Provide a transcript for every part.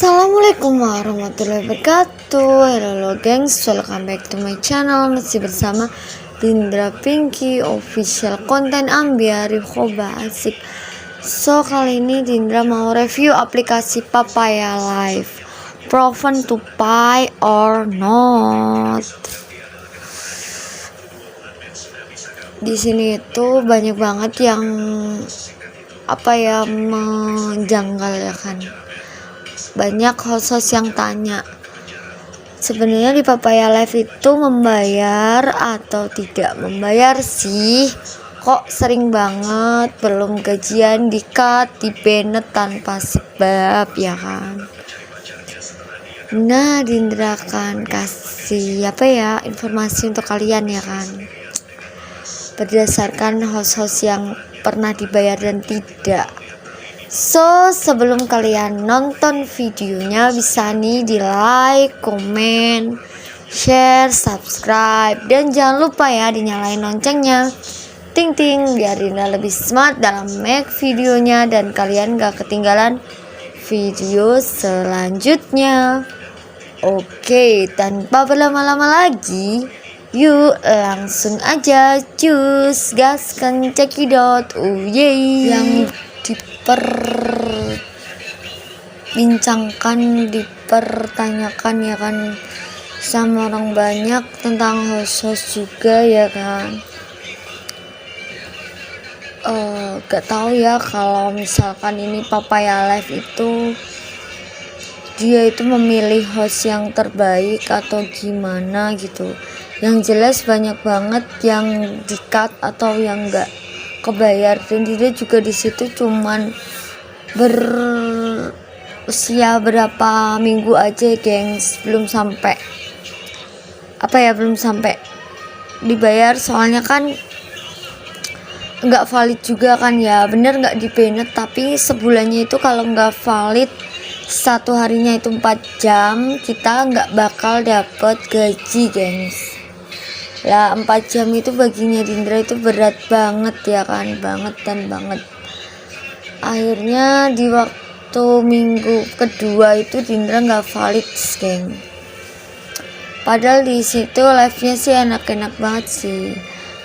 Assalamualaikum warahmatullahi wabarakatuh. Hello gengs, welcome back to my channel. Masih bersama Dindra Pinky official konten ambiar Hoba asik. So kali ini Dindra mau review aplikasi Papaya Live, proven to buy or not. Di sini itu banyak banget yang menjanggal ya kan. Banyak host yang tanya sebenarnya di Papaya Live itu membayar atau tidak membayar sih, kok sering banget belum gajian di-cut, di-banned tanpa sebab ya kan. Nah, Dindra akan kasih informasi untuk kalian ya kan, berdasarkan host-host yang pernah dibayar dan tidak. So, sebelum kalian nonton videonya bisa nih di like, komen, share, subscribe, dan jangan lupa ya dinyalain loncengnya ting ting biar Dina lebih smart dalam make videonya dan kalian gak ketinggalan video selanjutnya. Oke, tanpa berlama-lama lagi, yuk langsung aja cus gaskan cekidot. Yang dipertanyakan ya kan sama orang banyak tentang host juga ya kan. Gak tahu ya kalau misalkan ini Papaya Live itu dia itu memilih host yang terbaik atau gimana gitu. Yang jelas banyak banget yang di-cut atau yang gak kebayar, dan dia juga di situ cuman berusia berapa minggu aja gengs, belum sampai dibayar, soalnya kan nggak valid juga kan ya, bener nggak di-banned, tapi sebulannya itu kalau nggak valid satu harinya itu 4 jam kita nggak bakal dapet gaji gengs. Lah 4 jam itu baginya Dindra itu berat banget ya kan, banget. Akhirnya di waktu minggu kedua itu Dindra nggak valid geng. Padahal di situ live-nya sih enak-enak banget sih,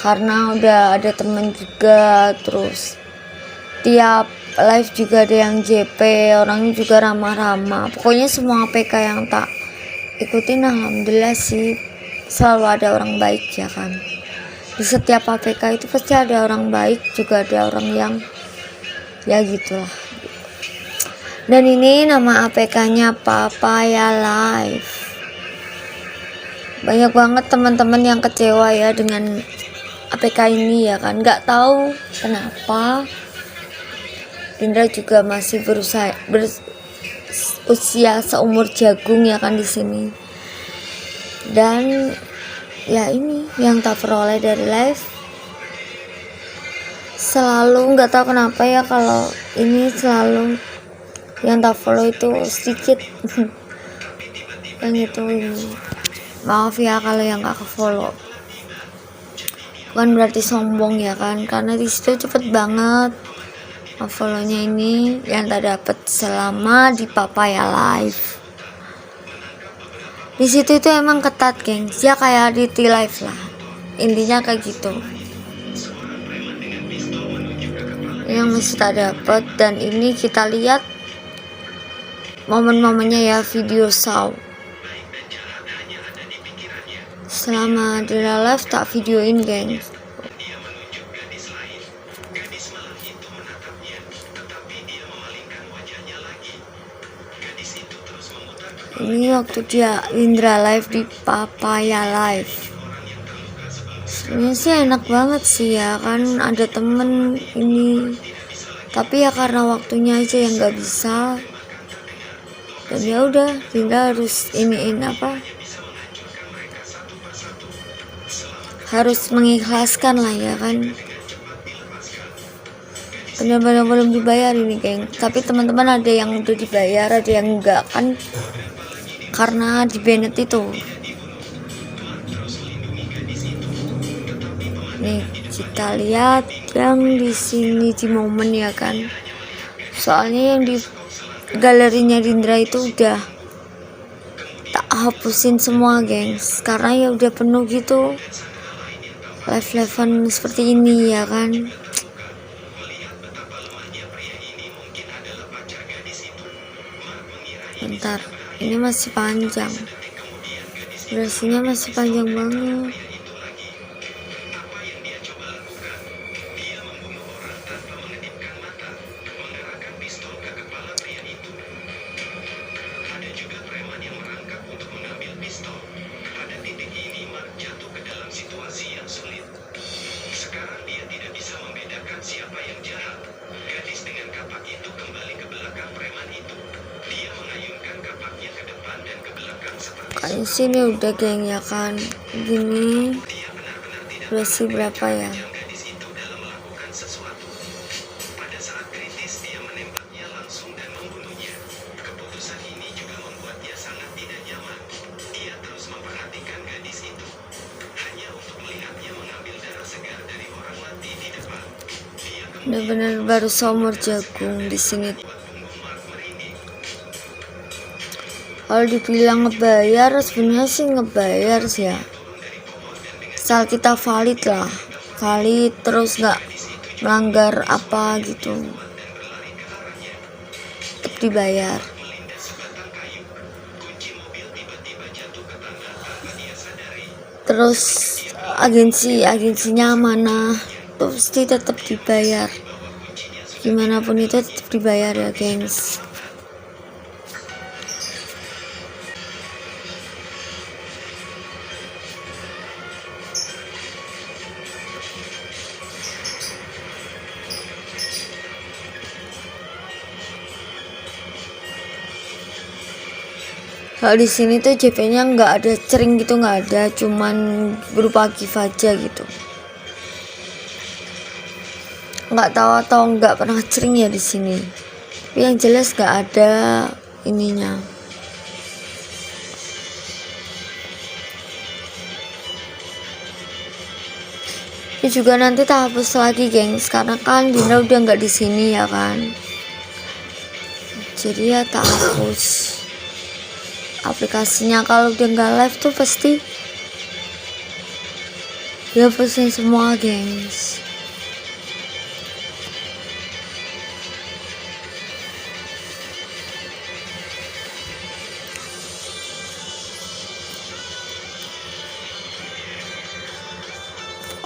karena udah ada temen juga, terus tiap live juga ada yang JP, orangnya juga ramah-ramah. Pokoknya semua APK yang tak ikutin alhamdulillah sih selalu ada orang baik ya kan. Di setiap APK itu pasti ada orang baik, juga ada orang yang ya gitulah. Dan ini nama APK-nya Papaya Live. Banyak banget teman-teman yang kecewa ya dengan APK ini ya kan. Nggak tahu kenapa. Dindra juga masih berusia seumur jagung ya kan di sini. Dan ya ini yang tak peroleh dari live, selalu nggak tahu kenapa ya, kalau ini selalu yang tak follow itu sedikit yang itu ini. Maaf ya kalau yang nggak ke follow, bukan berarti sombong ya kan, karena di situ cepet banget follownya ini yang tak dapat selama di Papaya Live. Di situ itu emang ketat gengs ya, kayak di T-Live lah, intinya kayak gitu. Yang masih tak dapat, dan ini kita lihat momen-momennya ya, video show selama di live tak videoin gengs. Ini waktu dia Indra live di Papaya Live. Sebenarnya sih enak banget sih ya kan, ada temen ini, tapi ya karena waktunya aja yang nggak bisa, dan ya udah Indra harus harus mengikhlaskan lah ya kan. Benar-benar belum dibayar ini geng, tapi teman-teman ada yang udah dibayar, ada yang enggak kan, karena di banned itu. Nih kita lihat yang di sini di momen ya kan, soalnya yang di galerinya Dindra itu udah tak hapusin semua gengs, karena ya udah penuh gitu live-livean seperti ini ya kan. Bentar, ini masih panjang, durasinya masih panjang banget. Kayaknya sini udah geng ya kan. Gini durasi berapa ya? Benar-benar baru seumur jagung di sini. Kalau dibilang ngebayar, sebenarnya sih ngebayar sih ya, asal kita valid lah, valid terus nggak melanggar apa gitu, tetap dibayar. Terus agensinya mana tuh pasti tetap dibayar, gimana pun itu tetap dibayar ya gengs. Kalau di sini tuh JP-nya nggak ada cering gitu, nggak ada, cuman berupa gift aja gitu. Nggak tahu atau nggak pernah cering ya di sini. Tapi yang jelas nggak ada ininya. Ini juga nanti tak hapus lagi gengs, karena kan Dina udah nggak di sini ya kan. Jadi ya tak hapus aplikasinya. Kalau udah nggak live tuh pasti dihapusin semua gengs.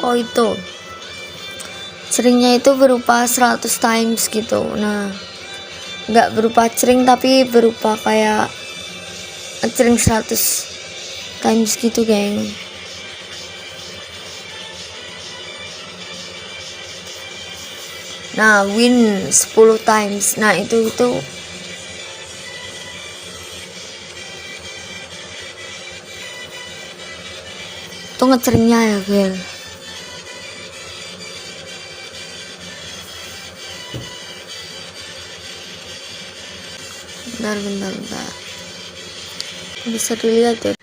Oh itu ceringnya itu berupa 100 times gitu. Nah nggak berupa cering tapi berupa kayak cering 100 times gitu geng. Nah win 10 times, nah itu ngeceringnya ya gel. Bentar bisa dilihat ya. Kalau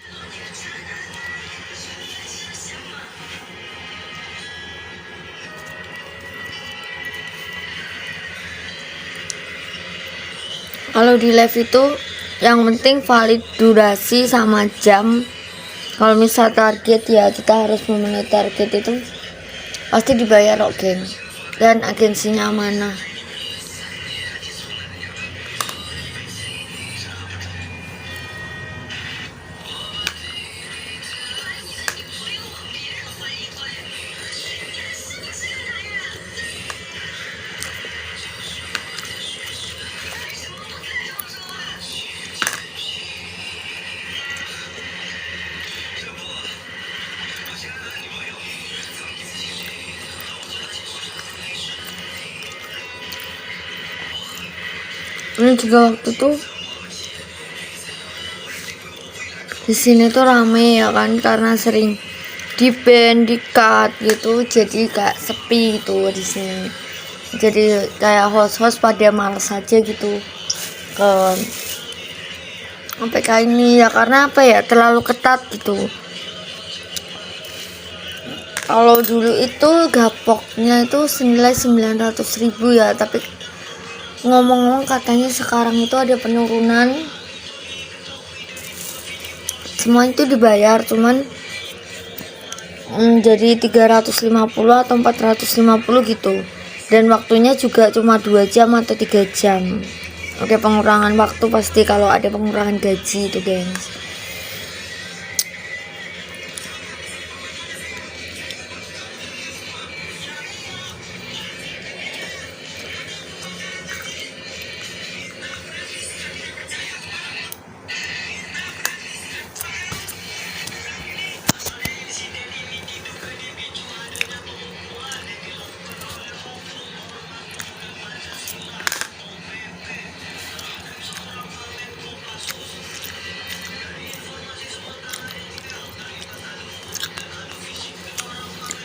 di live itu yang penting valid durasi sama jam. Kalau misal target ya kita harus memenuhi target, itu pasti dibayar kok geng. Dan agensinya mana. Ini juga waktu tuh di sini tuh rame ya kan, karena sering di ban, di cut gitu, jadi kayak sepi gitu di sini. Jadi kayak host pada males aja gitu ke APK ini ya, karena apa ya, terlalu ketat gitu. Kalau dulu itu gapoknya itu senilai 900.000 ya, tapi Ngomong-ngomong katanya sekarang itu ada penurunan, semua itu dibayar cuman jadi 350 atau 450 gitu, dan waktunya juga cuma 2 jam atau 3 jam. Oke, pengurangan waktu pasti kalau ada pengurangan gaji itu, gengs.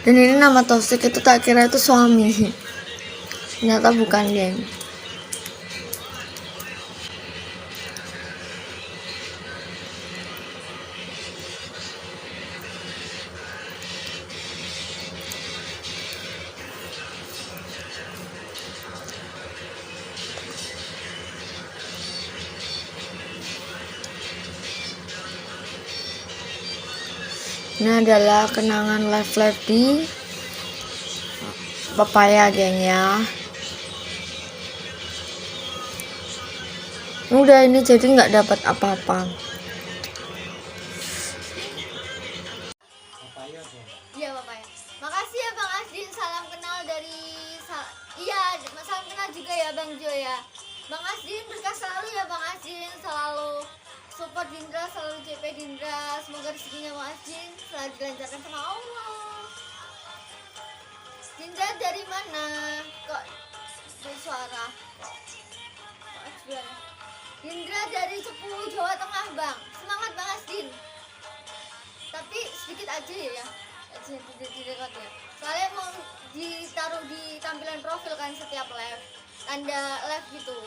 Dan ini nama Taufik itu tak kira itu suami, ternyata bukan, geng. Ini adalah kenangan live di Papaya, geng ya. Udah ini jadi nggak dapat apa-apa. Iya, Papaya. Makasih ya Bang Asdin, salam kenal dari iya, salam kenal juga ya Bang Jo ya. Bang Asdin berkah selalu ya Bang Asdin, selalu support Dindra, selalu JP Dindra. Semoga rezekinya Bang Asdin selalu dilancarkan sama Allah. Dindra dari mana? Kok bersuara? Dindra dari Cepu, Jawa Tengah, Bang. Semangat Bang Asdin. Tapi sedikit aja ya. Direkod ya. Soalnya mau ditaruh di tampilan profil kan setiap live. Tanda live gitu.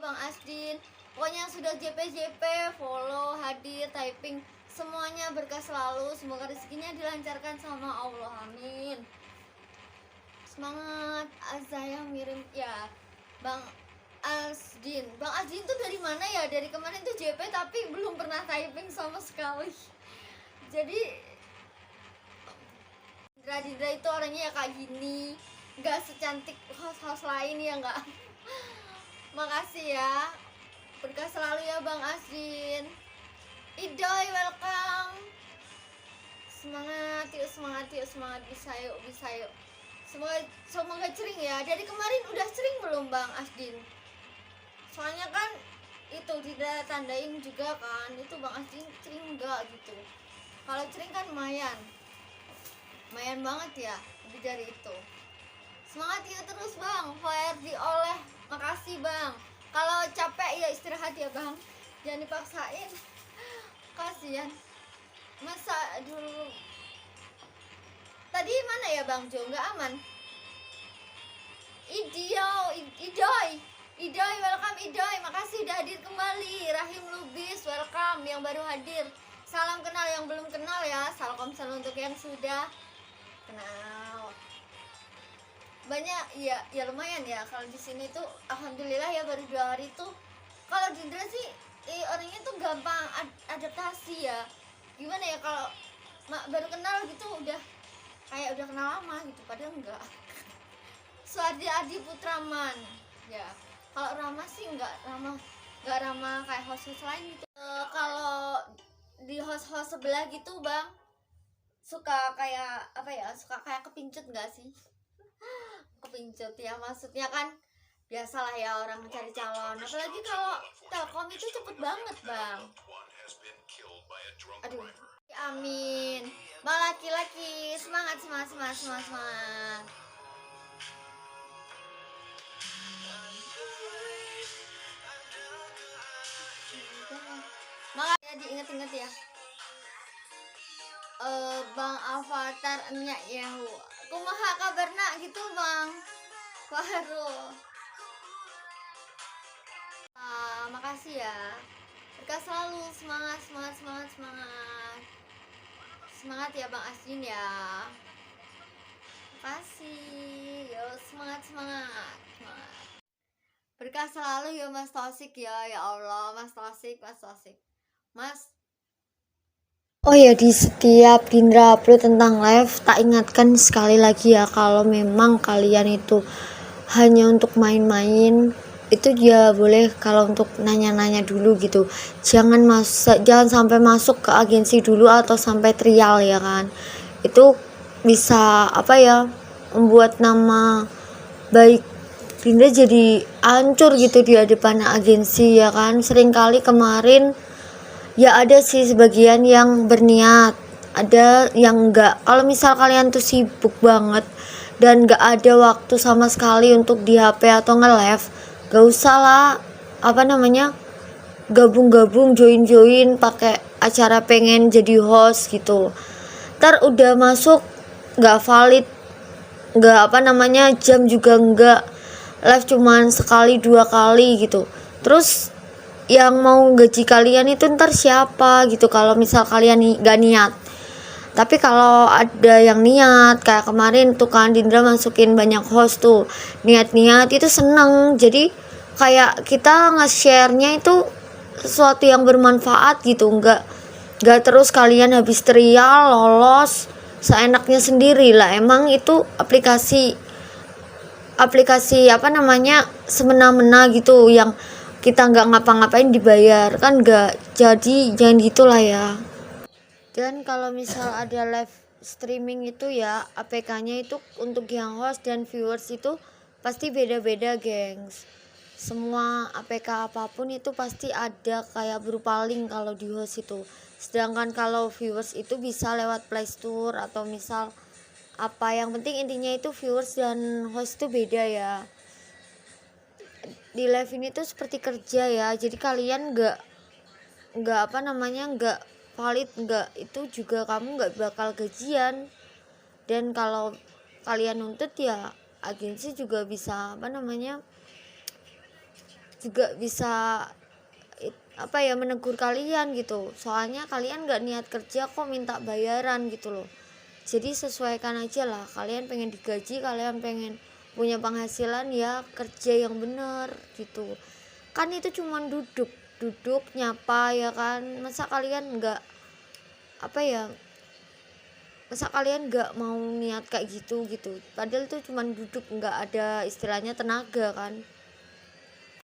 Bang Asdin, pokoknya sudah JP follow, hadir, typing, semuanya berkah selalu. Semoga rezekinya dilancarkan sama Allah, amin. Semangat. Azaya mirim ya Bang Asdin. Bang Asdin tuh dari mana ya? Dari kemarin tuh JP tapi belum pernah typing sama sekali. Jadi Dindra itu orangnya ya kayak gini, nggak secantik host-host lain ya nggak. Makasih ya, berkah selalu ya Bang Asdin. Idoy welcome. Semangat yuk, semangat yuk, semangat, bisa yuk. Semoga cering ya. Dari kemarin udah cering belum Bang Asdin? Soalnya kan itu tidak tandain juga kan, itu Bang Asdin cering enggak gitu. Kalau cering kan lumayan banget ya, lebih dari itu. Semangat ya terus Bang, fire dioleh. Makasih Bang. Kalau capek ya istirahat ya Bang, jangan dipaksain, kasihan. Masa dulu tadi mana ya Bang Jo, nggak aman. Idoy welcome Idoy, makasih udah hadir kembali. Rahim Lubis welcome yang baru hadir. Salam kenal yang belum kenal ya, salam untuk yang sudah kenal. Banyak ya lumayan ya kalau di sini tuh, alhamdulillah ya baru 2 hari tuh. Kalau Dindra sih orangnya tuh gampang adaptasi ya. Gimana ya, kalau baru kenal gitu udah kayak udah kenal lama gitu, padahal enggak. Suardi Adi Putraman ya. Kalau Rama sih enggak ramah kayak host-host lain gitu. Kalau di host-host sebelah gitu Bang, suka kayak apa ya, suka kayak kepincut nggak sih? Kepincut ya, maksudnya kan biasalah ya orang mencari calon, apalagi kalau Telkom itu cepet banget Bang. Aduh, amin. Bang laki-laki, semangat. Makanya diinget-inget ya. Bang Avatar enyak yahu. Kumaha kabarna gitu Bang. Baru. Makasih ya. Berkah selalu, semangat. Semangat ya Bang Asdin ya. Makasih. Yo, semangat. Berkah selalu ya Mas Taufik ya. Ya Allah, Mas Taufik. Mas. Oh ya, di setiap Dindra upload tentang live, tak ingatkan sekali lagi ya, kalau memang kalian itu hanya untuk main-main, itu dia boleh kalau untuk nanya-nanya dulu gitu. Jangan sampai masuk ke agensi dulu atau sampai trial ya kan. Itu bisa apa ya, membuat nama baik Dinda jadi hancur gitu di depan agensi ya kan. Seringkali kemarin ya ada sih sebagian yang berniat, ada yang enggak. Kalau misal kalian tuh sibuk banget dan enggak ada waktu sama sekali untuk di HP atau nge-live, gak usah lah gabung-gabung, join pakai acara pengen jadi host gitu. Ntar udah masuk nggak valid, jam juga enggak, live cuman sekali 2 kali gitu. Terus yang mau gaji kalian itu ntar siapa gitu kalau misal kalian gak niat. Tapi kalau ada yang niat, kayak kemarin tuh kan Dindra masukin banyak host tuh, niat-niat itu seneng. Jadi kayak kita nge-share-nya itu sesuatu yang bermanfaat gitu, nggak terus kalian habis trial lolos seenaknya sendiri lah. Emang itu aplikasi semena-mena gitu, yang kita nggak ngapa-ngapain dibayar kan, nggak. Jadi jangan gitulah ya. Dan kalau misal ada live streaming itu ya, APK-nya itu untuk yang host dan viewers itu pasti beda-beda gengs. Semua APK apapun itu pasti ada kayak berupa link kalau di host itu. Sedangkan kalau viewers itu bisa lewat Play Store atau misal apa, yang penting intinya itu viewers dan host itu beda ya. Di live ini tuh seperti kerja ya, jadi kalian nggak valid, nggak, itu juga kamu nggak bakal gajian. Dan kalau kalian nuntut ya agensi juga bisa menegur kalian gitu, soalnya kalian nggak niat kerja kok minta bayaran gitu loh. Jadi sesuaikan aja lah, kalian pengen digaji, kalian pengen punya penghasilan ya kerja yang bener gitu kan. Itu cuman duduk nyapa ya kan. Masa kalian nggak mau niat kayak gitu, padahal itu cuman duduk, nggak ada istilahnya tenaga kan.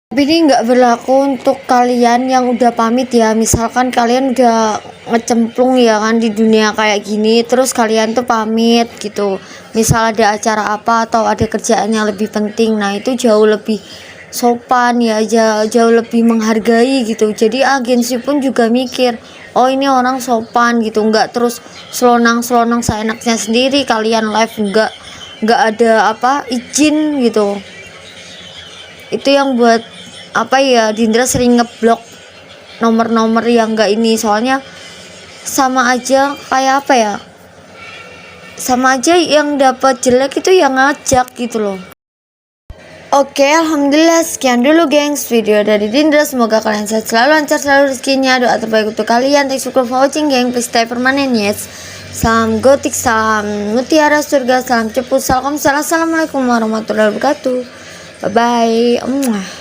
Tapi ini nggak berlaku untuk kalian yang udah pamit ya. Misalkan kalian udah ngecemplung ya kan di dunia kayak gini, terus kalian tuh pamit gitu, misal ada acara apa atau ada kerjaan yang lebih penting, nah itu jauh lebih sopan ya, jauh lebih menghargai gitu. Jadi agensi pun juga mikir, oh ini orang sopan gitu, nggak terus selonang seenaknya sendiri kalian live, nggak ada izin gitu. Itu yang buat Dindra sering ngeblok nomor yang enggak ini, soalnya sama aja yang dapat jelek itu yang ngajak gitu loh. Oke, alhamdulillah sekian dulu gengs video dari Dindra. Semoga kalian sehat selalu, lancar selalu rezekinya, doa terbaik untuk kalian. Thanks for watching geng, please stay permanent yes. Salam gotik, salam mutiara surga, salam ceput, salam. Assalamualaikum warahmatullahi wabarakatuh. Bye bye.